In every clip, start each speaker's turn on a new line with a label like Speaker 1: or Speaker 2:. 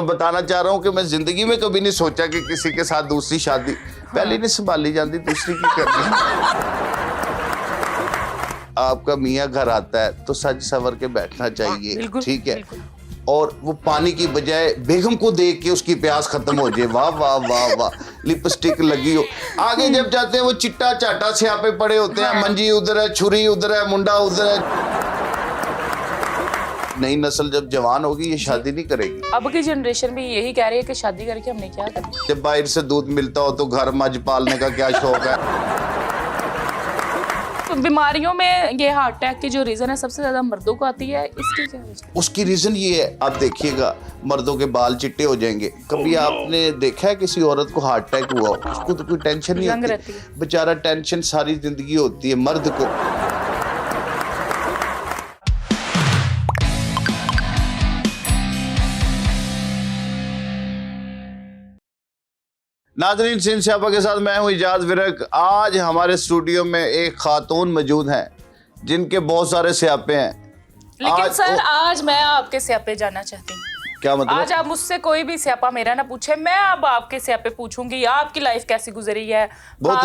Speaker 1: मैं बताना चाह रहा हूँ कि मैं जिंदगी में कभी नहीं सोचा कि किसी के साथ दूसरी शादी, पहले नहीं संभाली जाती, दूसरी की करनी। आपका मियाँ घर आता है तो सज सवर के बैठना चाहिए, ठीक है, और वो पानी की बजाय बेगम को देख के उसकी प्यास खत्म हो जाए, वाह वाह वाह वाह, लिपस्टिक लगी हो। आगे जब जाते हैं वो चिट्टा चाटा स्यापे पड़े होते हैं, मंजी उधर है, छुरी उधर है, मुंडा उधर है। नई नस्ल जब जवान होगी ये शादी नहीं करेगी।
Speaker 2: अब की जनरेशन भी यही कह रही है कि शादी करके हमने क्या करना।
Speaker 1: जब बाहर से दूध मिलता हो तो घर मज पालने का क्या शौक है।
Speaker 2: तो बीमारियों में ये हार्ट अटैक की जो रीजन है सबसे ज्यादा मर्दों को आती है, इसकी क्या वजह?
Speaker 1: उसकी रीजन ये है, आप देखिएगा मर्दों के बाल चिट्टे हो जाएंगे। कभी आपने देखा है किसी औरत को हार्ट अटैक हुआ, उसको तो कोई टेंशन नहीं होती, बेचारा टेंशन सारी जिंदगी होती है मर्द को। नाज़रीन, सिंध स्यापा के साथ मैं हूं इजाज विरक। आज हमारे स्टूडियो में एक खातून मौजूद हैं जिनके बहुत सारे स्यापे हैं।
Speaker 2: लेकिन सर आज मैं आपके स्यापे जानना चाहती हूँ।
Speaker 1: क्या मतलब?
Speaker 2: आज आप मुझसे कोई भी स्यापा मेरा ना पूछे, मैं अब आपके स्यापे पूछूंगी। आपकी लाइफ कैसी गुजरी है?
Speaker 1: बहुत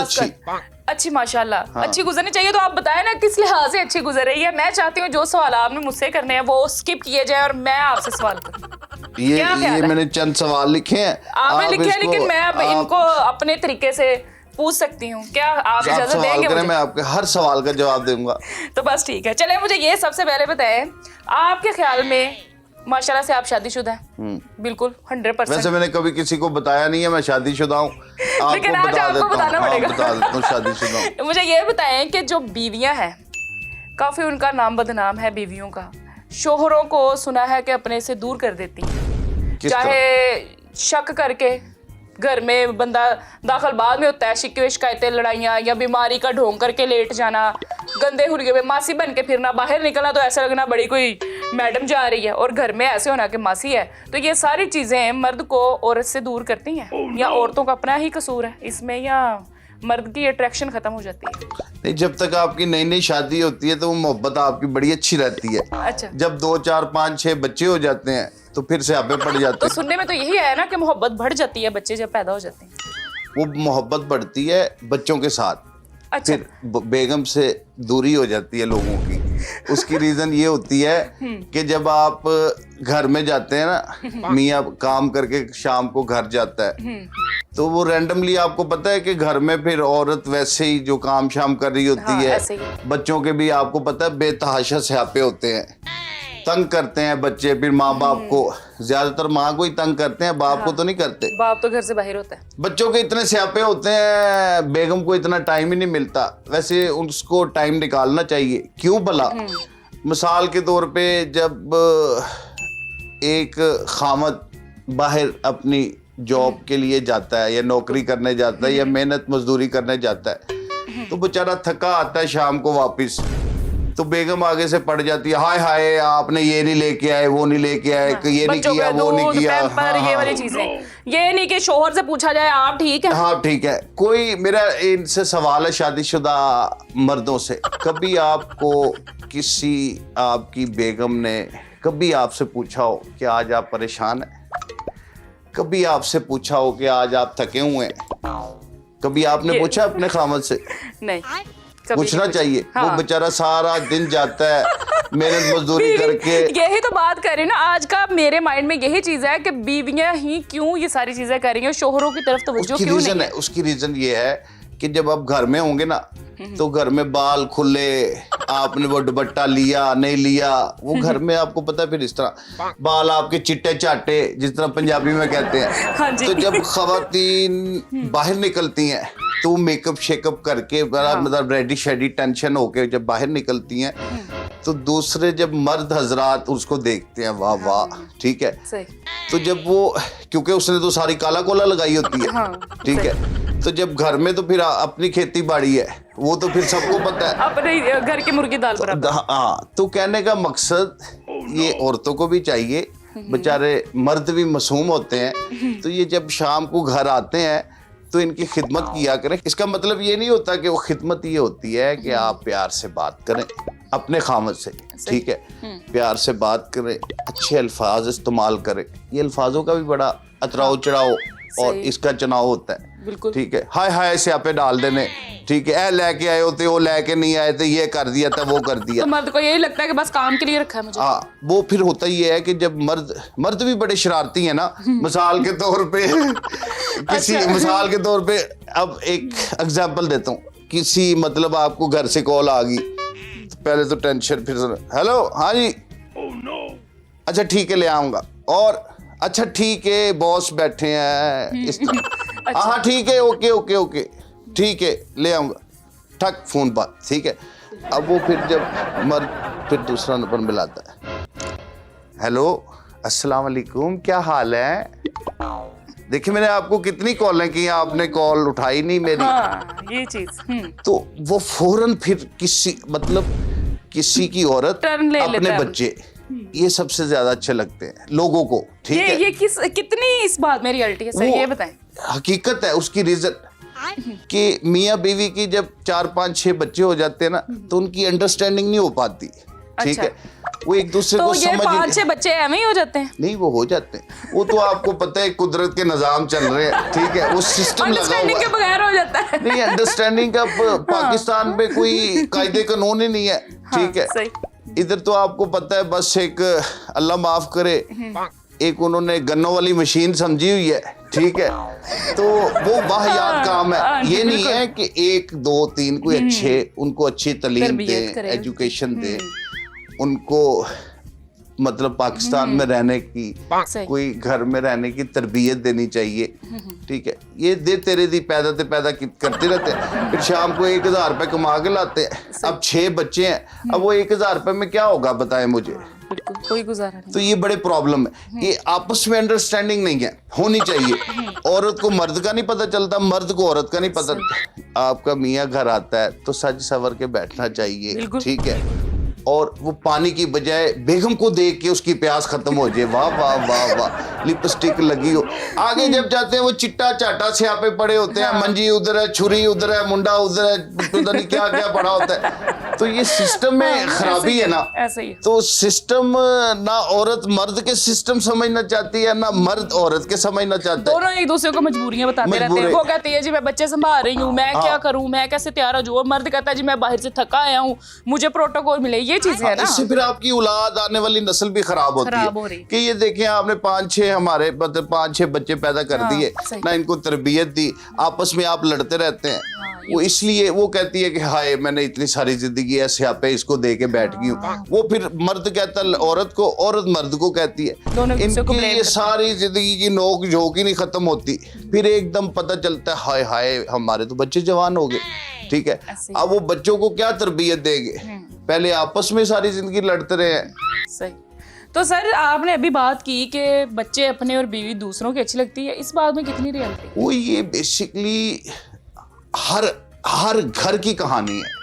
Speaker 2: अच्छी माशाल्लाह। अच्छी गुजरनी चाहिए, तो आप बताएं ना किस लिहाज से अच्छी गुजर रही है। मैं चाहती हूँ जो सवाल आपने मुझसे करने हैं वो स्किप किए जाए और मैं आपसे सवाल करूँ।
Speaker 1: ये मैंने चंद सवाल लिखे हैं,
Speaker 2: आपने लिखे हैं, लेकिन मैं अब इनको अपने तरीके से पूछ सकती हूँ। क्या आप इजाजत देंगे मुझे?
Speaker 1: मैं आपके हर सवाल का जवाब दूंगा।
Speaker 2: तो बस ठीक है, चले मुझे ये सबसे पहले बताएं, आपके ख्याल में माशाल्लाह से आप शादीशुदा हैं? बिल्कुल 100%।
Speaker 1: वैसे मैंने कभी किसी को बताया नहीं है मैं शादीशुदा हूँ,
Speaker 2: लेकिन आज आपको बताना पड़ेगा।
Speaker 1: बता देता हूँ शादीशुदा हूँ।
Speaker 2: मुझे ये बताएं कि जो बीवियां हैं, काफी उनका नाम बदनाम है बीवियों का। शोहरों को सुना है कि अपने से दूर कर देती हैं, चाहे शक करके घर में बंदा दाखिल बाद में होता है, शिकवे शिकायतें, लड़ाइयाँ, या बीमारी का ढोंग करके लेट जाना, गंदे हुलिये में मासी बन के फिरना, बाहर निकलना तो ऐसा लगना बड़ी कोई मैडम जा रही है, और घर में ऐसे होना कि मासी है। तो ये सारी चीजें मर्द को औरत से दूर करती हैं, या औरतों का अपना ही कसूर है इसमें, या मर्द की अट्रैक्शन खत्म हो जाती है?
Speaker 1: नहीं, जब तक आपकी नई नई शादी होती है तो वो मोहब्बत आपकी बड़ी अच्छी रहती है।
Speaker 2: अच्छा।
Speaker 1: जब 2 4 5 6 बच्चे हो जाते हैं तो फिर से आपे पड़ जाते
Speaker 2: तो
Speaker 1: हैं।
Speaker 2: सुनने में तो यही है ना कि मोहब्बत बढ़ जाती है बच्चे जब पैदा हो जाते हैं।
Speaker 1: वो मोहब्बत बढ़ती है बच्चों के साथ।
Speaker 2: अच्छा।
Speaker 1: फिर बेगम से दूरी हो जाती है लोगों की। उसकी रीजन ये होती है कि जब आप घर में जाते हैं ना, मियाँ काम करके शाम को घर जाता है, तो वो रैंडमली आपको पता है कि घर में फिर औरत वैसे ही जो काम शाम कर रही होती है, बच्चों के भी आपको पता है बेतहाशा स्यापे होते हैं, तंग करते हैं बच्चे। फिर माँ बाप को, ज्यादातर माँ को ही तंग करते हैं, बाप को तो नहीं करते।
Speaker 2: बाप तो घर से बाहर होता है।
Speaker 1: बच्चों के इतने स्यापे होते हैं, बेगम को इतना टाइम ही नहीं मिलता। वैसे उसको टाइम निकालना चाहिए, क्यों भला? मिसाल के तौर पे जब एक खामद बाहर अपनी जॉब के लिए जाता है, या नौकरी करने जाता है, या मेहनत मजदूरी करने जाता है, तो बेचारा थका आता है शाम को वापस, तो बेगम आगे से पड़ जाती है, हाय हाय आपने ये नहीं लेके आए, वो नहीं लेके आए, ये नहीं किया, वो नहीं किया।
Speaker 2: ये वाली चीजें, ये नहीं कि शोहर से पूछा जाए आप ठीक है?
Speaker 1: हाँ ठीक है। कोई मेरा इनसे सवाल है शादीशुदा मर्दों से, कभी आपको किसी आपकी बेगम ने कभी आपसे पूछा हो कि आज आप परेशान हैं? कभी आपसे पूछा हो कि आज आप थके हुए हैं? कभी आपने पूछा अपने खामद से?
Speaker 2: नहीं,
Speaker 1: पूछना चाहिए। हाँ। वो बेचारा सारा दिन जाता है मेहनत मजदूरी करके।
Speaker 2: यही तो बात कर रही हूँ ना, आज का मेरे माइंड में यही चीज है कि बीवियां ही क्यों ये सारी चीजें कर रही हैं, शोहरों की तरफ तवज्जो क्यों नहीं है?
Speaker 1: उसकी रीजन ये है कि जब आप घर में होंगे ना, तो घर में बाल खुले, आपने वो दुपट्टा लिया नहीं लिया, वो घर में आपको पता है फिर इस तरह बाल आपके चिट्टे चाटे, जिस तरह पंजाबी में कहते हैं।
Speaker 2: हाँ जी।
Speaker 1: तो जब खवातीन बाहर निकलती हैं तो मेकअप शेकअप करके मतलब रेडी शेडी टेंशन होके जब बाहर निकलती हैं, तो दूसरे जब मर्द हजरात उसको देखते हैं, वाह वाह, ठीक है। तो जब वो, क्योंकि उसने तो सारी काला कोला लगाई होती है,
Speaker 2: हाँ,
Speaker 1: ठीक है, तो जब घर में तो फिर अपनी खेती बाड़ी है, वो तो फिर सबको पता है,
Speaker 2: अपने घर की मुर्गी दाल बराबर।
Speaker 1: हाँ, तो कहने का मकसद ये औरतों को भी चाहिए, बेचारे मर्द भी मासूम होते हैं, तो ये जब शाम को घर आते हैं तो इनकी खिदमत किया करें। इसका मतलब ये नहीं होता कि वो खिदमत ये होती है कि आप प्यार से बात करें, अपने खामद से, ठीक है, प्यार से बात करें, अच्छे अल्फाज इस्तेमाल करें। ये अल्फाजों का भी बड़ा अतराव चढ़ाव और इसका चुनाव होता है,
Speaker 2: बिल्कुल,
Speaker 1: ठीक है। हाय हाय स्यापे डाल देने, ठीक है, ए लेके आए होते, वो लेके नहीं आए थे, ये कर दिया था, वो कर दिया।
Speaker 2: तो मर्द को यही लगता है कि बस काम के लिए रखा है मुझे।
Speaker 1: हाँ, वो फिर होता ही है कि जब मर्द भी बड़े शरारती हैं ना। मिसाल के तौर पे मिसाल के तौर पे अब एक एग्जांपल देता हूँ। किसी मतलब आपको घर से कॉल आ गई, तो पहले तो टेंशन, फिर हेलो, हाँ जी, अच्छा ठीक है ले आऊंगा, और अच्छा ठीक है बॉस बैठे हैं, इस तरह। हाँ ठीक है, ओके ओके ओके, ठीक है ले आऊंगा, ठक फोन पर, ठीक है। अब वो फिर जब मर्द फिर दूसरा नंबर मिलाता है, हेलो अस्सलाम वालेकुम, क्या हाल है? देखिए मैंने आपको कितनी कॉलें की, आपने कॉल उठाई नहीं मेरी।
Speaker 2: हाँ, ये चीज।
Speaker 1: तो वो फौरन फिर किसी की औरत
Speaker 2: टर्न ले
Speaker 1: अपने
Speaker 2: लेता है।
Speaker 1: बच्चे, ये सबसे ज्यादा अच्छे लगते हैं लोगों को, ठीक है।
Speaker 2: ये कितनी इस बात में रियलिटी है सर, ये बताएं।
Speaker 1: हकीकत है उसकी रीजन कि मियाँ बीवी की जब 4 5 6 बच्चे हो जाते हैं ना, तो उनकी अंडरस्टैंडिंग नहीं हो पाती, ठीक है। वो एक दूसरे
Speaker 2: तो
Speaker 1: को
Speaker 2: ये
Speaker 1: समझ
Speaker 2: 5 6 बच्चे ऐਵੇਂ ही हो जाते हैं?
Speaker 1: नहीं, वो हो जाते हैं, वो तो आपको पता है कुदरत के निजाम चल रहे हैं, ठीक है, वो सिस्टम लगा हुआ
Speaker 2: अंडरस्टैंडिंग के बगैर हो जाता है।
Speaker 1: नहीं, अंडरस्टैंडिंग का पाकिस्तान में कोई कायदे कानून ही नहीं है, ठीक है।
Speaker 2: सही।
Speaker 1: इधर तो आपको पता है बस एक अल्लाह माफ करे, एक उन्होंने गन्नों वाली मशीन समझी हुई है, ठीक है। तो वो वाहियात काम है। ये नहीं है कि 1 2 3 कोई अच्छे, उनको अच्छी तालीम दे, एजुकेशन दे, उनको मतलब पाकिस्तान में रहने की, कोई घर में रहने की तरबियत देनी चाहिए, ठीक है। ये दे तेरे दी पैदा करते रहते हैं, फिर शाम को 1000 रुपए कमा के लाते हैं। अब 6 बच्चे हैं, अब वो 1000 रुपए में क्या होगा बताएं मुझे,
Speaker 2: कोई गुजारा नहीं।
Speaker 1: तो ये बड़े प्रॉब्लम है। ये आपस में अंडरस्टैंडिंग नहीं है, होनी चाहिए। औरत को मर्द का नहीं पता चलता, मर्द को औरत का नहीं पता। आपका मियाँ घर आता है तो सज सवर के बैठना चाहिए, ठीक है। और वो पानी की बजाय बेगम को देख के उसकी प्यास खत्म हो जाए, वाह वाह वाह वाह, लिपस्टिक लगी हो। आगे जब जाते हैं वो चिट्टा चाटा स्यापे पड़े होते हैं, मंजी उधर है, छुरी उधर है, मुंडा उधर है, पता नहीं क्या क्या पड़ा होता है। तो ये सिस्टम में खराबी है ना,
Speaker 2: ऐसे ही।
Speaker 1: तो सिस्टम ना औरत मर्द के सिस्टम समझना चाहती है, ना मर्द औरत के समझना चाहता है।
Speaker 2: दोनों एक दूसरे को मजबूरियां बताते रहते हैं। वो कहती है जी मैं बच्चे संभाल रही हूँ, मैं क्या करूँ, मैं कैसे तैयार हो जाऊँ, और मर्द कहता है जी मैं बाहर से थका आया हूँ, मुझे प्रोटोकॉल मिले। ये चीजें है ना,
Speaker 1: इससे फिर आपकी औलाद, आने वाली नस्ल भी खराब होती है कि ये देखें आपने 5 6 हमारे मतलब 5 6 बच्चे पैदा कर दिए ना, इनको तरबियत दी, आपस में आप लड़ते रहते हैं। वो इसलिए वो कहती है कि हाय मैंने इतनी सारी जिंदगी ऐसे आपे इसको दे के बैठ गई हूँ। वो फिर मर्द कहता है औरत को, औरत मर्द को कहती है। इनकी ये सारी जिंदगी की नोक झोंक ही नहीं खत्म होती, फिर एकदम पता चलता है हाय हाय हमारे तो बच्चे जवान हो गए, ठीक है। अब वो बच्चों को क्या तरबियत देंगे, पहले आपस में सारी जिंदगी लड़ते रहे हैं।
Speaker 2: सही। तो सर आपने अभी बात की कि बच्चे अपने और बीवी दूसरों की अच्छी लगती है, इस बात में कितनी रियलिटी?
Speaker 1: वो ये बेसिकली हर घर की कहानी है,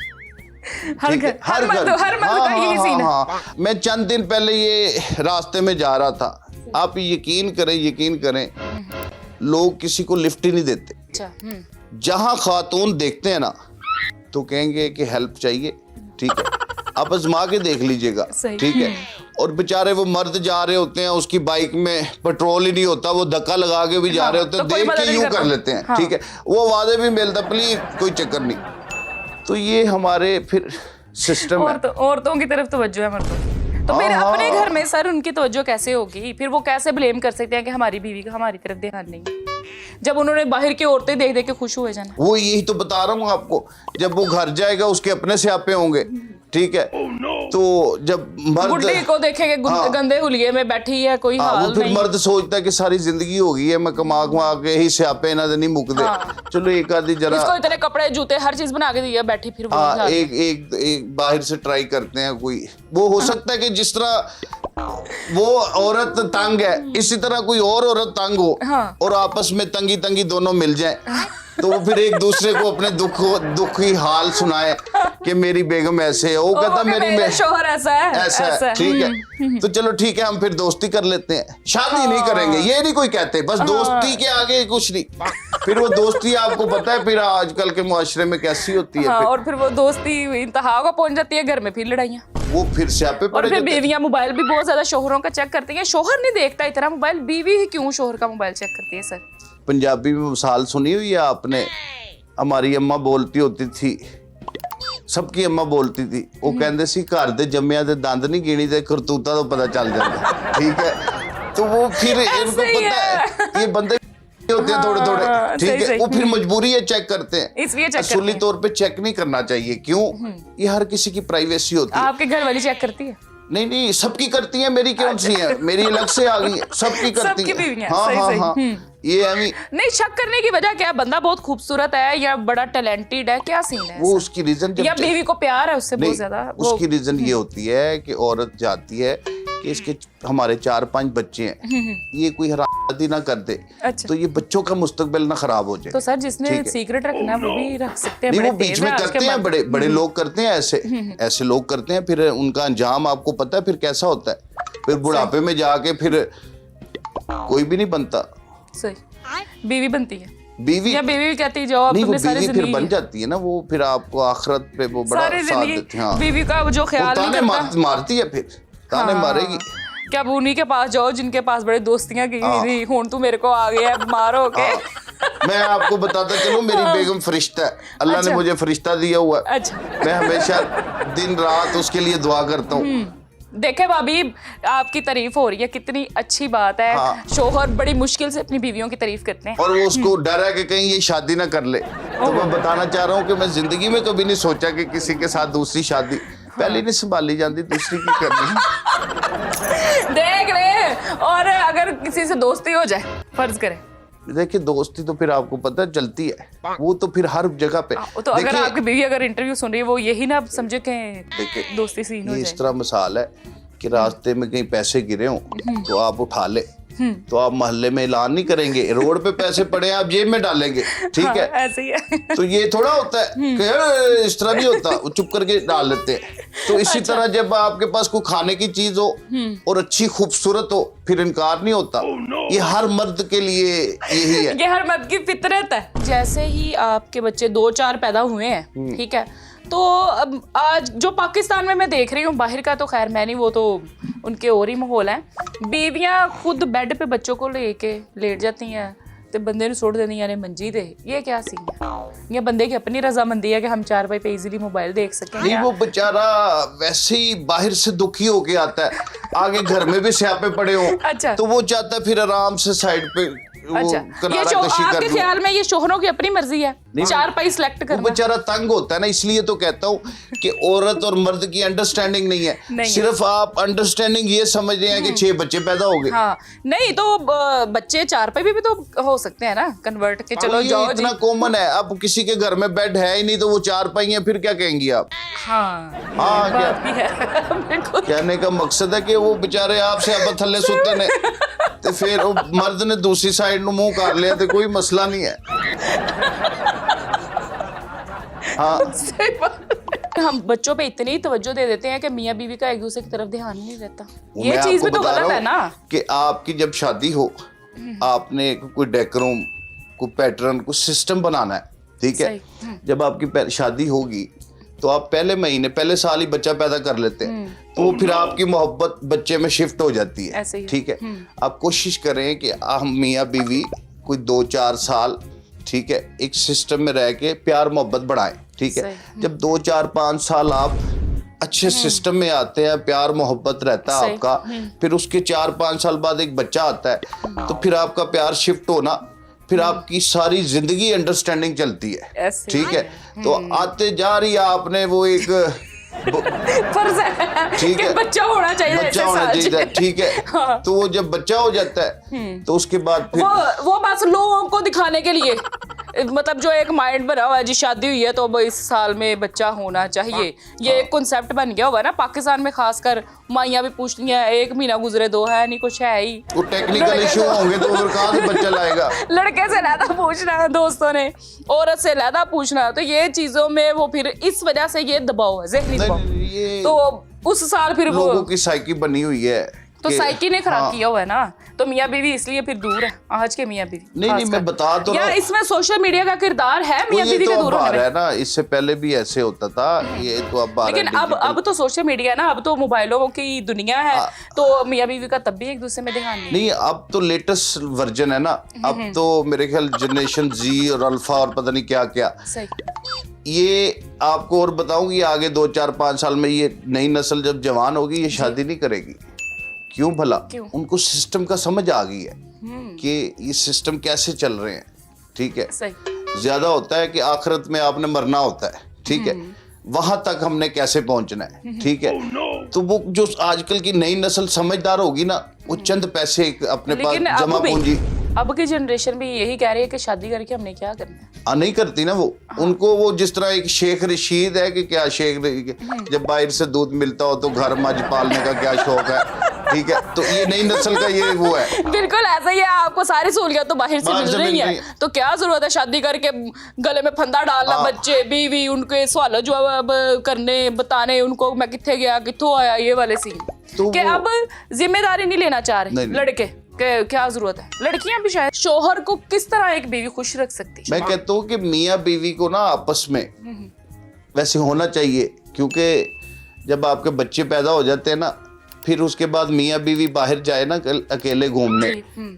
Speaker 2: हर घर का यही सीन है।
Speaker 1: मैं चंद दिन पहले ये रास्ते में जा रहा था, आप यकीन करें लोग किसी को लिफ्ट ही नहीं देते।
Speaker 2: अच्छा,
Speaker 1: जहां खातून देखते हैं ना तो कहेंगे कि हेल्प चाहिए, ठीक है, आप आजमा के देख लीजिएगा, ठीक है। और बेचारे वो मर्द जा रहे होते हैं, उसकी बाइक में पेट्रोल ही नहीं होता, वो धक्का लगा के भी जा रहे होते हैं, देख के यूं कर लेते हैं, ठीक है। वो वादे भी मिलता प्लीज कोई चक्कर नहीं। तो ये हमारे फिर सिस्टम है।
Speaker 2: औरतों की तरफ तवज्जो है मर्दों की। तो फिर अपने घर में सर उनकी तवज्जो कैसे होगी? फिर वो कैसे ब्लेम कर सकते हैं कि हमारी बीवी का हमारी तरफ ध्यान नहीं, जब उन्होंने बाहर की औरतें देख देख के खुश हुए जाना?
Speaker 1: वो यही तो बता रहा हूँ आपको, जब वो घर जाएगा उसके अपने स्यापे होंगे, ठीक है। तो जब मर्द
Speaker 2: बुड्ढी को देखेंगे गंदे हुलिये में बैठी है, कोई हाल
Speaker 1: फिर
Speaker 2: नहीं।
Speaker 1: मर्द सोचता है कि सारी जिंदगी हो गई है, मैं कमा के ही स्यापे ना नहीं मुकदे, चलो एक आधी जरा
Speaker 2: इसको इतने कपड़े जूते हर चीज बना के दिया, बैठी फिर वो
Speaker 1: एक बाहर से ट्राई करते हैं कोई। वो हो सकता है कि जिस तरह वो औरत तंग है, इसी तरह कोई और औरत तंग हो, और आपस में तंगी दोनों मिल जाए, तो वो फिर एक दूसरे को अपने दुखी हाल सुनाए कि मेरी बेगम ऐसे है, वो कहता मेरी
Speaker 2: शोहर ऐसा है,
Speaker 1: ठीक है। तो चलो ठीक है, हम फिर दोस्ती कर लेते हैं, शादी नहीं करेंगे, ये नहीं कोई कहते, बस दोस्ती के आगे कुछ नहीं। फिर वो दोस्ती आपको पता है फिर आजकल के मुआशरे में कैसी होती है।
Speaker 2: हाँ, और फिर वो दोस्ती इंतहा को पहुंच जाती है, घर में फिर लड़ाइयाँ,
Speaker 1: वो फिर स्यापे
Speaker 2: और
Speaker 1: पड़े
Speaker 2: फिर
Speaker 1: जाते हैं।
Speaker 2: बीवियां मोबाइल भी बहुत ज्यादा शोहरों का चेक करती हैं। शोहर नहीं देखता इतना मोबाइल, बीवी ही क्यों शोहर का मोबाइल चेक करती है सर?
Speaker 1: पंजाबी में मिसाल सुनी हुई है आपने? हमारी अम्मा बोलती होती थी, सबकी अम्मा बोलती थी, वो कहते सी घर दे जम्मिया दे दंद नहीं गिनी ते करतूता तो पता चल जाता। ठीक है, तो वो फिर इनको
Speaker 2: ऐसे ही
Speaker 1: पता है ये बंदे होते हैं थोड़े थोड़े।
Speaker 2: हाँ,
Speaker 1: ठीक है,
Speaker 2: सही।
Speaker 1: वो फिर मजबूरी है, चेक करते हैं,
Speaker 2: इसलिए चेक
Speaker 1: असूली
Speaker 2: करते हैं।
Speaker 1: तौर पे चेक नहीं करना चाहिए। क्यों? ये हर किसी की प्राइवेसी होती है।
Speaker 2: आपके घर वाली चेक करती है?
Speaker 1: नहीं नहीं, सबकी करती है, मेरी क्यों सी है, मेरी अलग से आ गई है, सबकी करती
Speaker 2: सबकी
Speaker 1: है।
Speaker 2: बीवियां,
Speaker 1: हाँ
Speaker 2: सही,
Speaker 1: हाँ
Speaker 2: सही।
Speaker 1: हाँ, ये अभी
Speaker 2: नहीं, शक करने की वजह क्या है? बंदा बहुत खूबसूरत है या बड़ा टैलेंटेड है, क्या सीन है
Speaker 1: वो
Speaker 2: ऐसा?
Speaker 1: उसकी रीजन
Speaker 2: या बीवी को प्यार है उससे बहुत ज्यादा? वो
Speaker 1: उसकी रीजन ये होती है कि औरत जाती है कि इसके हमारे 4-5 बच्चे हैं, ये कोई हरामजादी ना कर दे,
Speaker 2: अच्छा।
Speaker 1: तो ये बच्चों का मुस्तकबिल ना खराब हो जाए।
Speaker 2: तो सर जिसने सीक्रेट रखना है वो भी रख सकते हैं,
Speaker 1: नहीं,
Speaker 2: बड़े
Speaker 1: वो बीच
Speaker 2: तेज
Speaker 1: में
Speaker 2: हैं आज
Speaker 1: करते
Speaker 2: के
Speaker 1: हैं,
Speaker 2: मर्द।
Speaker 1: बड़े बड़े लोग करते हैं, ऐसे लोग करते हैं, फिर उनका अंजाम आपको पता है फिर कैसा होता है। फिर बुढ़ापे में जाके फिर कोई भी नहीं बनता,
Speaker 2: सही बीवी बनती है,
Speaker 1: बीवी
Speaker 2: या बीवी भी कहती है जाओ अब
Speaker 1: नहीं, वो
Speaker 2: तुमने सारी
Speaker 1: बीवी फिर
Speaker 2: जिंदगी
Speaker 1: बन जाती है ना, वो फिर आपको आखिरत पे वो बड़ा
Speaker 2: सारी
Speaker 1: साथ
Speaker 2: जिंदगी
Speaker 1: देती है। हाँ,
Speaker 2: बीवी का जो
Speaker 1: वो
Speaker 2: ख्याल नहीं
Speaker 1: ताने
Speaker 2: करता।
Speaker 1: मारती है, फिर ताने
Speaker 2: हाँ।
Speaker 1: मारेगी।
Speaker 2: क्या अब उन्हीं के पास जाओ जिनके पास बड़े दोस्तियां की थी, हुन तू मेरे को आ गया है बीमार होके।
Speaker 1: मैं आपको बताता चलूं, मेरी बेगम फरिश्ता है, अल्लाह ने
Speaker 2: अच्छा।
Speaker 1: मुझे फरिश्ता दिया हुआ है।
Speaker 2: अच्छा,
Speaker 1: मैं हमेशा दिन रात उसके लिए दुआ करता हूँ।
Speaker 2: देखे भाभी आपकी तारीफ हो रही है, कितनी अच्छी बात है।
Speaker 1: हाँ।
Speaker 2: शोहर बड़ी मुश्किल से अपनी बीवियों की तारीफ करते हैं।
Speaker 1: और वो उसको डर है कि कहीं ये शादी ना कर ले, तो मैं बताना चाह रहा हूँ कि मैं जिंदगी में कभी नहीं सोचा कि किसी के साथ दूसरी शादी, पहले नहीं संभाली जाती, दूसरी की करनी।
Speaker 2: देख ले, और अगर किसी से दोस्ती हो जाए, फर्ज करें,
Speaker 1: देखिए दोस्ती तो फिर आपको पता है चलती है, वो तो फिर हर जगह पे।
Speaker 2: तो अगर
Speaker 1: देखिए,
Speaker 2: आपकी बीवी अगर इंटरव्यू सुन रही है, वो यही ना समझे कि
Speaker 1: देखिए,
Speaker 2: दोस्ती सीन हो
Speaker 1: ये इस
Speaker 2: जाए।
Speaker 1: तरह मिसाल है कि रास्ते में कहीं पैसे गिरे हों तो आप उठा ले, तो आप मोहल्ले में ऐलान नहीं करेंगे, रोड पे पैसे पड़े हैं आप जेब में डालेंगे। ठीक है,
Speaker 2: हाँ, ऐसे ही है।
Speaker 1: तो ये थोड़ा होता है कि यार इस तरह नहीं होता, वो चुप करके डाल लेते हैं। तो इसी तरह जब आपके पास कोई खाने की चीज हो और अच्छी खूबसूरत हो, फिर इनकार नहीं होता। ये हर मर्द के लिए यही है।
Speaker 2: ये हर मर्द की फितरत है। जैसे ही आपके बच्चे 2-4 पैदा हुए हैं, ठीक है, तो अब आज जो पाकिस्तान में मैं देख रही हूँ, बाहर का तो खैर मैं नहीं, वो तो उनके और ही माहौल है, बीवियां खुद बेड पे बच्चों को लेके लेट जाती हैं ते बंदे ने छोड़ देनी यानी मंजी दे। ये क्या सीन है? ये बंदे की अपनी रजामंदी है कि हम 4 भाई पे इजीली मोबाइल देख सकें?
Speaker 1: नहीं, वो बेचारा वैसे ही बाहर से दुखी होके आता है, आगे घर में भी स्यापे पड़े हो,
Speaker 2: अच्छा।
Speaker 1: तो वो चाहता है फिर आराम से साइड पे वो
Speaker 2: अच्छा,
Speaker 1: किनारा
Speaker 2: ये
Speaker 1: कशी कर
Speaker 2: आपके
Speaker 1: लूं।
Speaker 2: ख्याल में ये शोहरों की अपनी मर्जी है 4 पाई सिलेक्ट
Speaker 1: वो
Speaker 2: करना?
Speaker 1: बेचारा तंग होता है ना, इसलिए तो कहता हूँ कि औरत और मर्द की अंडरस्टैंडिंग नहीं है।
Speaker 2: नहीं है।
Speaker 1: सिर्फ आप अंडरस्टैंडिंग ये समझ रहे हैं कि 6 बच्चे पैदा हो गए।
Speaker 2: हाँ, नहीं तो बच्चे 4 पाई भी तो हो सकते हैं ना कन्वर्ट के, चलो
Speaker 1: ये
Speaker 2: जाओ जी।
Speaker 1: इतना कॉमन है, अब किसी के घर में बेड है ही नहीं तो वो 4 पाई है, फिर क्या कहेंगी आप?
Speaker 2: हाँ,
Speaker 1: हाँ, क्या
Speaker 2: बात भी है। बिल्कुल।
Speaker 1: कहने का मकसद है कि वो बेचारे आपसे अब थल्ले सुते ने, तो फिर वो मर्द ने दूसरी साइड नु मुंह कर लिया तो कोई मसला नहीं है। हाँ,
Speaker 2: सही बात। हम बच्चों पे इतनी तवज्जो दे देते हैं कि मियाँ बीवी का एक दूसरे की तरफ ध्यान ही नहीं रहता।
Speaker 1: वो
Speaker 2: ये
Speaker 1: मैं
Speaker 2: चीज
Speaker 1: आपको
Speaker 2: भी तो
Speaker 1: बता
Speaker 2: गलत
Speaker 1: रहा
Speaker 2: है ना।
Speaker 1: हूं कि आपकी जब शादी हो, आपने कोई डेकोरम, कोई पैटर्न, कोई सिस्टम बनाना है, ठीक है। जब आपकी शादी होगी तो आप पहले महीने, पहले साल ही बच्चा पैदा कर लेते हैं, तो फिर आपकी मोहब्बत बच्चे में शिफ्ट हो जाती है।
Speaker 2: ऐसे ही है।
Speaker 1: ठीक है, आप कोशिश करें कि हम मियाँ बीवी कोई 2-4 साल, ठीक है, एक सिस्टम में रह के प्यार मोहब्बत बढ़ाएं। ठीक है,
Speaker 2: सही।
Speaker 1: जब 2-4-5 साल आप अच्छे सिस्टम में आते हैं, प्यार मोहब्बत रहता है
Speaker 2: सही।
Speaker 1: आपका, फिर उसके 4-5 साल बाद एक बच्चा आता है, तो फिर आपका प्यार शिफ्ट होना, फिर आपकी सारी जिंदगी अंडरस्टैंडिंग चलती है।
Speaker 2: ऐसे
Speaker 1: ठीक है, तो आते जा रही है आपने वो एक
Speaker 2: फर्ज है
Speaker 1: ठीक
Speaker 2: कि
Speaker 1: है,
Speaker 2: बच्चा होना चाहिए,
Speaker 1: बच्चा
Speaker 2: ऐसे
Speaker 1: होना
Speaker 2: साल
Speaker 1: चाहिए, ठीक है।
Speaker 2: हाँ।
Speaker 1: तो वो जब बच्चा हो जाता है तो उसके बाद फिर
Speaker 2: वो बस लोगों को दिखाने के लिए, मतलब जो एक माइंड बना हुआ है जी शादी हुई है तो अब इस साल में बच्चा होना चाहिए, ये एक कॉन्सेप्ट बन गया हुआ है ना पाकिस्तान में। खासकर माइयाँ भी पूछती हैं 1 महीना गुजरे 2 है नहीं, कुछ है ही,
Speaker 1: वो टेक्निकल इशू होंगे तो फिर कहाँ से बच्चा लाएगा?
Speaker 2: लड़के से लहदा पूछना, दोस्तों ने औरत से लहदा पूछना, तो ये चीजों में वो फिर इस वजह से ये दबाव है, ज़हनी दबाव।
Speaker 1: नहीं, ये
Speaker 2: तो उस साल फिर वो
Speaker 1: लोगों की साइकी बनी हुई है
Speaker 2: तो
Speaker 1: कि-
Speaker 2: साइकी ने खराब
Speaker 1: हाँ,
Speaker 2: किया हुआ है ना। तो मियाँ बीवी इसलिए फिर दूर है आज के मियाँ बीवी।
Speaker 1: नहीं मैं बता तो
Speaker 2: या इसमें सोशल मीडिया का किरदार है मियाँ बीवी के दूर होने में?
Speaker 1: ना, इससे पहले भी ऐसे होता था, ये तो अब
Speaker 2: लेकिन अब तो सोशल मीडिया है ना, अब तो मोबाइलों की दुनिया है, तो मियाँ बीवी का तब भी एक दूसरे में ध्यान
Speaker 1: नहीं। अब तो लेटेस्ट वर्जन है ना, अब तो मेरे ख्याल जनरेशन जी और अल्फा और पता नहीं क्या क्या।
Speaker 2: सही।
Speaker 1: ये आपको और बताऊंगी, आगे 2 4 5 साल में ये नई नस्ल जब जवान होगी ये शादी नहीं करेगी। क्यों भला?
Speaker 2: क्यों?
Speaker 1: उनको सिस्टम का समझ आ गई है कि ये सिस्टम कैसे चल रहे हैं। ठीक है,
Speaker 2: सही।
Speaker 1: ज्यादा होता है कि आखिरत में आपने मरना होता है। ठीक है, वहां तक हमने कैसे पहुंचना है। ठीक है, तो वो जो आजकल की नई नस्ल समझदार होगी ना, वो चंद पैसे अपने पास जमा पूंजी।
Speaker 2: अब की जनरेशन भी यही कह रही है कि शादी करके हमने क्या करना है।
Speaker 1: नहीं करती ना वो। उनको वो जिस तरह एक शेख रशीद है कि क्या शेख जब बाहर से दूध मिलता हो तो घर मज पालने का क्या शौक है। ठीक है, तो ये नई नस्ल का ये वो है।
Speaker 2: बिल्कुल ऐसा ही है, आपको सारी सहूलियत तो बाहर से मिल रही है, तो क्या जरूरत है शादी करके गले में फंदा डालना, बच्चे बीवी उनके सवाल जवाब करने, बताने उनको मैं किथे गया किथों आया, ये वाले सीन। तो कि अब जिम्मेदारी नहीं लेना चाह रहे लड़के, क्या जरूरत है। लड़कियां भी शायद शोहर को किस तरह एक बीवी खुश रख सकती है।
Speaker 1: मैं कहता हूँ कि मियाँ बीवी को ना आपस में वैसे होना चाहिए, क्योंकि जब आपके बच्चे पैदा हो जाते हैं ना, फिर उसके बाद मियाँ बीवी बाहर जाए ना अकेले घूमने,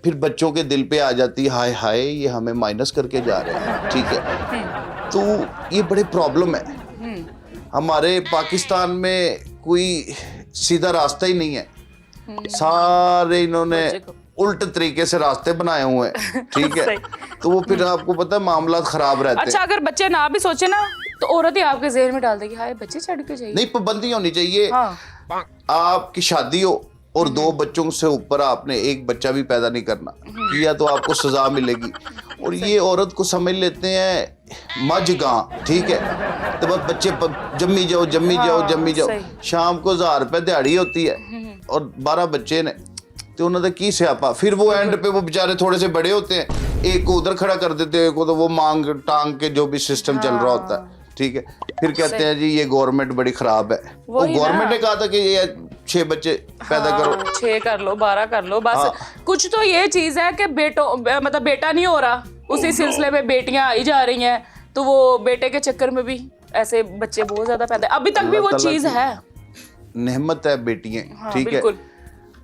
Speaker 1: फिर बच्चों के दिल पे आ जाती है हाय हाय ये हमें माइनस करके जा रहे हैं। ठीक है, तो ये बड़े प्रॉब्लम है। हमारे पाकिस्तान में कोई सीधा रास्ता ही नहीं है, सारे इन्होंने उल्ट तरीके से रास्ते बनाए हुए हैं। ठीक है, तो वो फिर आपको पता है मामला खराब रहते हैं।
Speaker 2: अच्छा, अगर बच्चे ना भी सोचे ना तो औरत ही आपके ज़हन में डाल देगी हाय बच्चे छड़ के चाहिए।
Speaker 1: नहीं, पाबंदी होनी चाहिए।
Speaker 2: हाँ।
Speaker 1: आपकी शादी हो और 2 बच्चों से ऊपर आपने एक बच्चा भी पैदा नहीं करना, किया तो आपको सजा मिलेगी। और ये औरत को समझ लेते हैं मज गां। ठीक है, तो बस बच्चे जम्मी जाओ जम्मी जाओ जम्मी जाओ। शाम को 1000 रुपए दिहाड़ी होती है और 12 बच्चे ने, तो उन्होंने की स्यापा। फिर वो एंड पे वो बेचारे थोड़े से बड़े होते हैं, एक को उधर खड़ा कर देते हैं, एक को तो वो मांग टांग के जो भी सिस्टम चल रहा होता है। ठीक है, फिर कहते हैं जी ये गवर्नमेंट बड़ी खराब है। वो गवर्नमेंट ने कहा था कि ये 6 बच्चे पैदा करो,
Speaker 2: 6 कर लो 12 कर लो बस। कुछ तो ये चीज है कि मतलब बेटा नहीं हो रहा, उसी सिलसिले में बेटियां आई जा रही हैं, तो वो बेटे के चक्कर में भी ऐसे बच्चे बहुत ज्यादा पैदा, अभी तक भी वो चीज है।
Speaker 1: नेमत है बेटियां। ठीक है,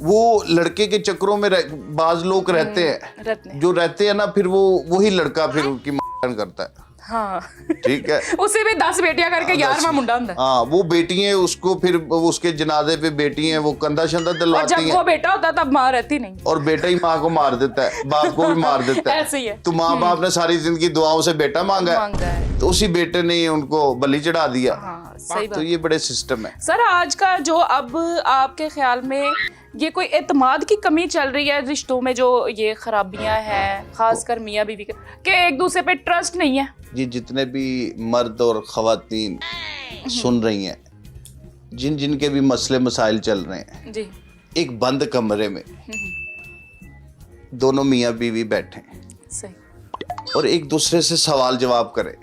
Speaker 1: वो लड़के के चक्करों में बाज लोग रहते हैं, जो रहते हैं ना, फिर वो वही लड़का फिर उनकी मां करता है।
Speaker 2: हाँ।
Speaker 1: ठीक है,
Speaker 2: उसे भी 10 बेटियां करके 11वां मुंडा होता है।
Speaker 1: हाँ, वो बेटी है, उसको फिर उसके जनाजे पे बेटी है, वो कंधा शंधा दिलवाती है।
Speaker 2: जब वो बेटा होता तब माँ रहती नहीं,
Speaker 1: और बेटा ही माँ को मार देता है, बाप को भी मार देता है।
Speaker 2: ऐसे ही है।
Speaker 1: तो माँ बाप ने सारी जिंदगी दुआओं से बेटा मांगा है, तो उसी बेटे ने उनको बलि चढ़ा दिया।
Speaker 2: हाँ, सही बात।
Speaker 1: तो ये बड़े सिस्टम है।
Speaker 2: सर, आज का जो अब आपके ख्याल में ये कोई एतमाद की कमी चल रही है रिश्तों में, जो ये खराबियां हैं खासकर मियाँ बीवी के एक दूसरे पे ट्रस्ट नहीं है।
Speaker 1: जी, जितने भी मर्द और खवातीन सुन रही हैं, जिन जिन के भी मसले मसाइल चल रहे हैं
Speaker 2: जी, एक
Speaker 1: बंद कमरे में दोनों मियाँ बीवी बैठे
Speaker 2: सही,
Speaker 1: और एक दूसरे से सवाल जवाब करें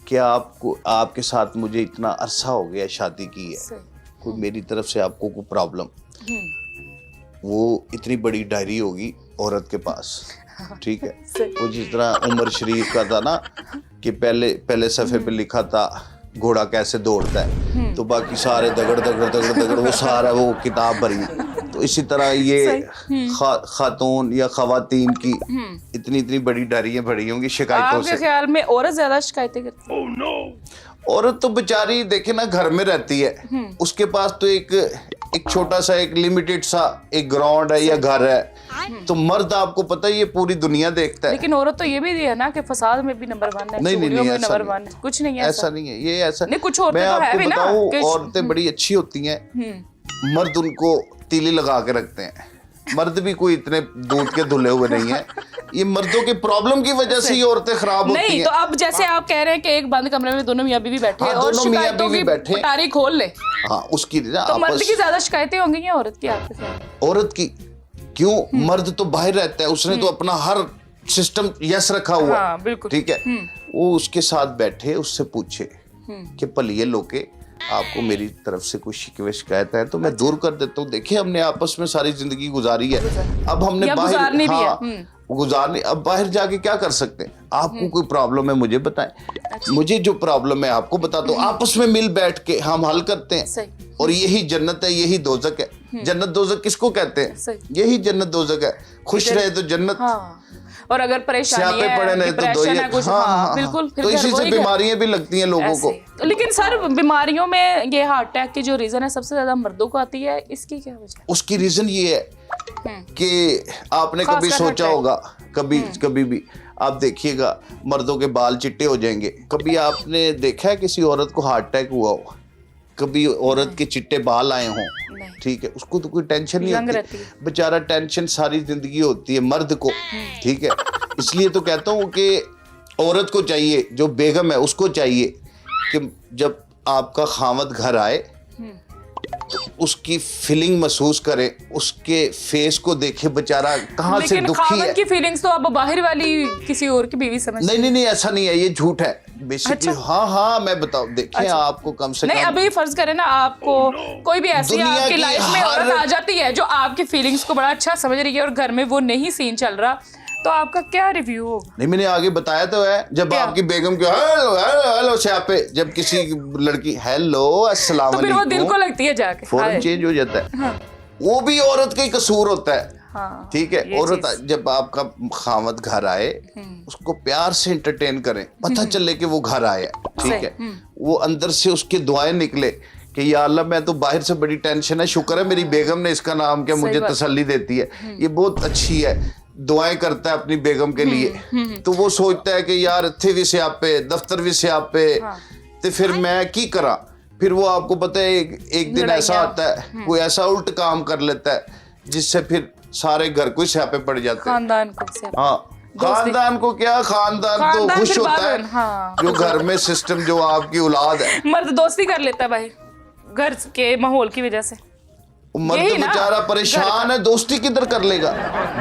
Speaker 1: कि आपको आपके साथ मुझे इतना अरसा हो गया शादी की है, कोई मेरी तरफ से आपको कोई प्रॉब्लम, वो इतनी बड़ी डायरी होगी औरत के पास। ठीक है, वो जिस तरह उमर शरीफ का था ना कि पहले सफ़े पे लिखा था घोड़ा कैसे दौड़ता है, तो बाकी सारे दगड़ दगड़ दगड़ दगड़ वो सारा वो किताब भरी। तो इसी तरह ये खातून या खवातीन की इतनी इतनी बड़ी डायरियां भरी होंगी शिकायतों से।
Speaker 2: आपके ख्याल में औरत ज्यादा शिकायतें करती है?
Speaker 1: औरत तो बेचारी देखे ना घर में रहती है, उसके पास तो एक छोटा सा एक लिमिटेड सा एक ग्राउंड है या घर है, तो मर्द आपको पता है ये पूरी दुनिया देखता है।
Speaker 2: लेकिन औरत तो ये भी है ना कि फसाद में भी नंबर 1 है,
Speaker 1: नहीं
Speaker 2: नंबर 1 है, कुछ नहीं है
Speaker 1: ऐसा नहीं है, ये ऐसा
Speaker 2: नहीं। कुछ औरतें
Speaker 1: मैं
Speaker 2: तो
Speaker 1: आपको
Speaker 2: है भी ना,
Speaker 1: बताऊं औरतें बड़ी अच्छी होती हैं, मर्द उनको तीली लगा के रखते हैं। मर्द भी कोई इतने दूध के धुले हुए नहीं है, ये मर्दों की प्रॉब्लम की वजह से ये औरतें खराब होती हैं।
Speaker 2: नहीं, तो अब जैसे आप कह रहे हैं कि एक बंद कमरे में दोनों मियाँ बीवी बैठे हैं और शिकायतों की पटारी खोल ले,
Speaker 1: हाँ उसकी
Speaker 2: तो मर्द की ज्यादा शिकायतें होंगी या औरत की? आपके ख्याल में
Speaker 1: औरत की क्यों? मर्द तो बाहर रहता है, उसने तो अपना हर सिस्टम यस रखा हुआ।
Speaker 2: हाँ, बिल्कुल।
Speaker 1: ठीक है, वो उसके साथ बैठे, उससे पूछे कि भलिए लोके आपको मेरी तरफ से कोई शिकवे शिकायत है तो मैं दूर कर देता हूँ। देखिए हमने आपस में सारी जिंदगी गुजारी है, अब हमने
Speaker 2: या
Speaker 1: बाहर
Speaker 2: गुजारनी भी है।
Speaker 1: गुजारनी, अब बाहर जाके क्या कर सकते हैं? आपको कोई प्रॉब्लम है मुझे बताएं, मुझे जो प्रॉब्लम है आपको बता दो, आपस में मिल बैठ के हम हल करते हैं।
Speaker 2: सही।
Speaker 1: और यही जन्नत है, यही दोजक है। जन्नत दोजक किसको कहते हैं? यही जन्नत दोजक है। खुश रहे तो जन्नत,
Speaker 2: हाँ। और अगर परेशानी है,
Speaker 1: पड़े नहीं तो
Speaker 2: डिप्रेशन है कुछ, हाँ, बिल्कुल, फिर
Speaker 1: तो
Speaker 2: घर
Speaker 1: इसी से
Speaker 2: वही घर।
Speaker 1: बीमारियां भी लगती हैं लोगों को।
Speaker 2: लेकिन सर बीमारियों में ये हार्ट अटैक की जो रीजन है सबसे ज्यादा मर्दों को आती है, इसकी क्या वजह है?
Speaker 1: उसकी रीजन ये है कि आपने कभी सोचा होगा, कभी भी आप देखिएगा मर्दों के बाल चिट्टे हो जाएंगे। कभी आपने देखा है किसी औरत को हार्ट अटैक हुआ हो? कभी औरत के चिट्टे बाल आए हों? ठीक है, उसको तो कोई टेंशन नहीं होती, बेचारा टेंशन सारी जिंदगी होती है मर्द को। ठीक है, इसलिए तो कहता हूँ कि औरत को चाहिए, जो बेगम है उसको चाहिए कि जब आपका खामद घर आए तो उसकी फीलिंग महसूस करे, उसके फेस को देखे, बेचारा कहाँ से दुखी है।
Speaker 2: की फीलिंग्स तो अब बाहर वाली किसी और की बीवी समझ
Speaker 1: नहीं, ऐसा नहीं है, ये झूठ है बेसिकली। अच्छा। हाँ मैं बताऊं, देखिए आपको कम से कम
Speaker 2: नहीं, अभी फर्ज करें ना आपको कोई भी ऐसी आपकी लाइफ में औरत आ जाती है जो आपकी फीलिंग्स को बड़ा अच्छा समझ रही है और घर में वो नहीं सीन चल रहा, तो आपका क्या रिव्यू होगा?
Speaker 1: नहीं, मैंने आगे बताया तो है, जब आपकी बेगम के हेलो हेलो हेलो छापे, जब किसी लड़की हेलो अस्सलाम वालेकुम,
Speaker 2: तो फिर वो दिल को लगती है जाके,
Speaker 1: फौरन चेंज हो जाता है। हाँ। वो भी औरत का ही कसूर होता है।
Speaker 2: हाँ,
Speaker 1: ठीक है, औरत जब आपका खामद घर आए उसको प्यार से एंटरटेन करें, पता चले कि वो घर आया। ठीक है, वो अंदर से उसकी दुआएं निकले कि या अल्लाह मैं तो बाहर से बड़ी टेंशन है, शुक्र है मेरी बेगम ने इसका नाम क्या मुझे तसल्ली देती है, ये बहुत अच्छी है, दुआएं करता है अपनी बेगम के लिए। तो वो सोचता है कि यार इत्थे भी स्यापे, दफ्तर भी स्यापे, तो फिर मैं की करा। फिर वो आपको पता है एक दिन ऐसा आता है, कोई ऐसा उल्ट काम कर लेता है जिससे फिर सारे घर को स्यापे पड़ जाते हैं,
Speaker 2: खानदान को।
Speaker 1: हाँ, खानदान को क्या, खानदान तो खुश होता है।
Speaker 2: हाँ।
Speaker 1: जो घर में सिस्टम, जो आपकी औलाद है,
Speaker 2: मर्द दोस्ती कर लेता है भाई घर के माहौल की वजह से।
Speaker 1: मर्द बेचारा परेशान है, दोस्ती किधर कर लेगा?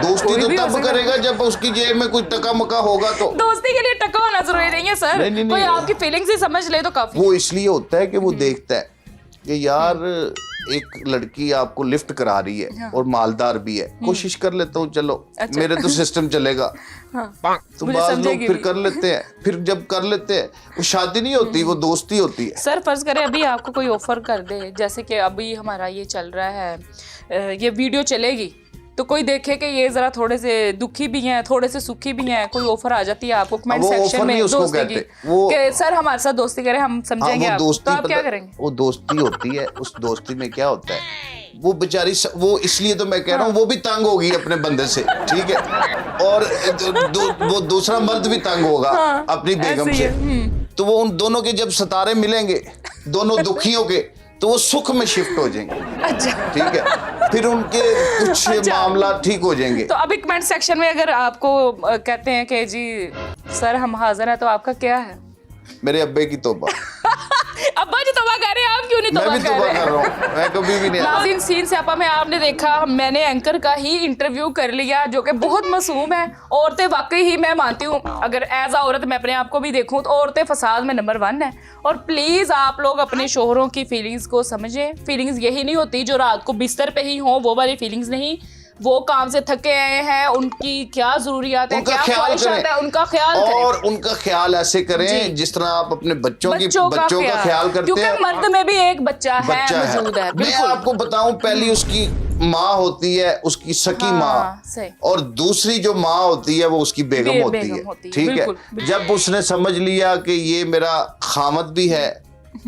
Speaker 1: दोस्ती तो तब करेगा जब उसकी जेब में कुछ टका मका होगा। तो
Speaker 2: दोस्ती के लिए टका होना जरूरी नहीं है सर, कोई आपकी फीलिंग्स ही समझ ले तो काफी।
Speaker 1: वो इसलिए होता है कि वो देखता है कि यार एक लड़की आपको लिफ्ट करा रही है, हाँ। और मालदार भी है, कोशिश कर लेता हूँ, चलो अच्छा। मेरे तो सिस्टम चलेगा। हाँ। तो बाज़ लोग फिर कर लेते हैं, फिर जब कर लेते हैं वो शादी नहीं होती, वो दोस्ती होती है।
Speaker 2: सर फर्ज करें अभी आपको कोई ऑफर कर दे, जैसे कि अभी हमारा ये चल रहा है, ये वीडियो चलेगी तो कोई देखे कि ये जरा थोड़े से दुखी भी हैं, थोड़े से सुखी भी हैं, कोई ऑफर आ जाती है आपको कमेंट सेक्शन में दोस्ती की कि सर हमारे साथ दोस्ती करें, हम समझेंगे आपको, तो आप क्या करेंगे?
Speaker 1: वो दोस्ती होती है, उस दोस्ती में क्या होता है, वो बेचारी वो इसलिए तो मैं कह रहा हूँ वो भी तंग होगी अपने बंदे से। ठीक है, और वो दूसरा मर्द भी तंग होगा अपनी बेगम से। तो वो उन दोनों के जब सितारे मिलेंगे, दोनों दुखियों के, तो वो सुख में शिफ्ट हो जाएंगे।
Speaker 2: अच्छा।
Speaker 1: ठीक है, फिर उनके कुछ मामला ठीक हो जाएंगे।
Speaker 2: तो अभी कमेंट सेक्शन में अगर आपको कहते हैं कि जी सर हम हाजिर हैं, तो आपका क्या है?
Speaker 1: मेरे अब्बे की तौबा।
Speaker 2: अब्बा जी तौबा कर रहे हैं, आप क्यों नहीं तौबा कर रहे?
Speaker 1: कर रहा हूं, मैं कभी भी नहीं।
Speaker 2: नाज़रीन सीन स्यापा में आपने देखा, मैंने एंकर का ही इंटरव्यू कर लिया जो कि बहुत मासूम है। औरतें वाकई ही मैं मानती हूँ, अगर एज आ औरत मैं अपने आप को भी देखूँ तो औरतें फसाद में नंबर 1 है। और प्लीज आप लोग अपने शोहरों की फीलिंग्स को समझें। फीलिंग्स यही नहीं होती जो रात को बिस्तर पे ही हो, वो वाली फीलिंग्स नहीं। वो काम से थके आए हैं, उनकी क्या जरूरियात है, क्या ख्वाहिशात है, उनका ख्याल करें।
Speaker 1: और उनका ख्याल ऐसे करें जिस तरह आप अपने बच्चों का ख्याल करते हैं,
Speaker 2: क्योंकि मर्द में भी एक बच्चा है, मौजूद है।
Speaker 1: मैं आपको बताऊं, पहली उसकी माँ होती है, उसकी सकी माँ, और दूसरी जो माँ होती है वो उसकी बेगम होती है। ठीक है, जब उसने समझ लिया कि ये मेरा खामद भी है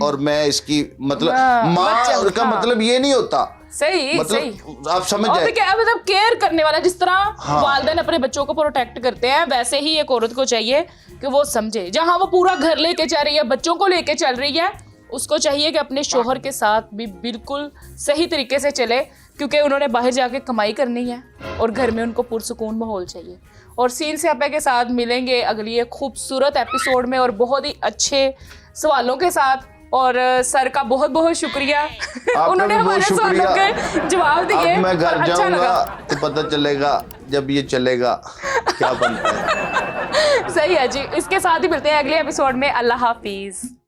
Speaker 1: और मैं इसकी मतलब माँ का मतलब ये नहीं होता,
Speaker 2: सही
Speaker 1: मतलब
Speaker 2: सही।
Speaker 1: आप समझ जाए,
Speaker 2: मतलब केयर करने वाला, जिस तरह वालिदैन अपने बच्चों को प्रोटेक्ट करते हैं, वैसे ही एक औरत को चाहिए कि वो समझे। जहां वो पूरा घर लेके चल रही है, बच्चों को लेके चल रही है, उसको चाहिए कि अपने शोहर के साथ भी बिल्कुल सही तरीके से चले, क्योंकि उन्होंने बाहर जाके कमाई करनी है और घर में उनको पुरसुकून माहौल चाहिए। और सीन स्यापा के साथ मिलेंगे अगली एक खूबसूरत एपिसोड में और बहुत ही अच्छे सवालों के साथ। और सर का बहुत बहुत शुक्रिया, उन्होंने हमारे सवालों के जवाब दिए।
Speaker 1: मैं घर जाऊंगा तो पता चलेगा जब ये चलेगा क्या बनता है।
Speaker 2: सही है जी, इसके साथ ही मिलते हैं अगले एपिसोड में। अल्लाह हाफिज।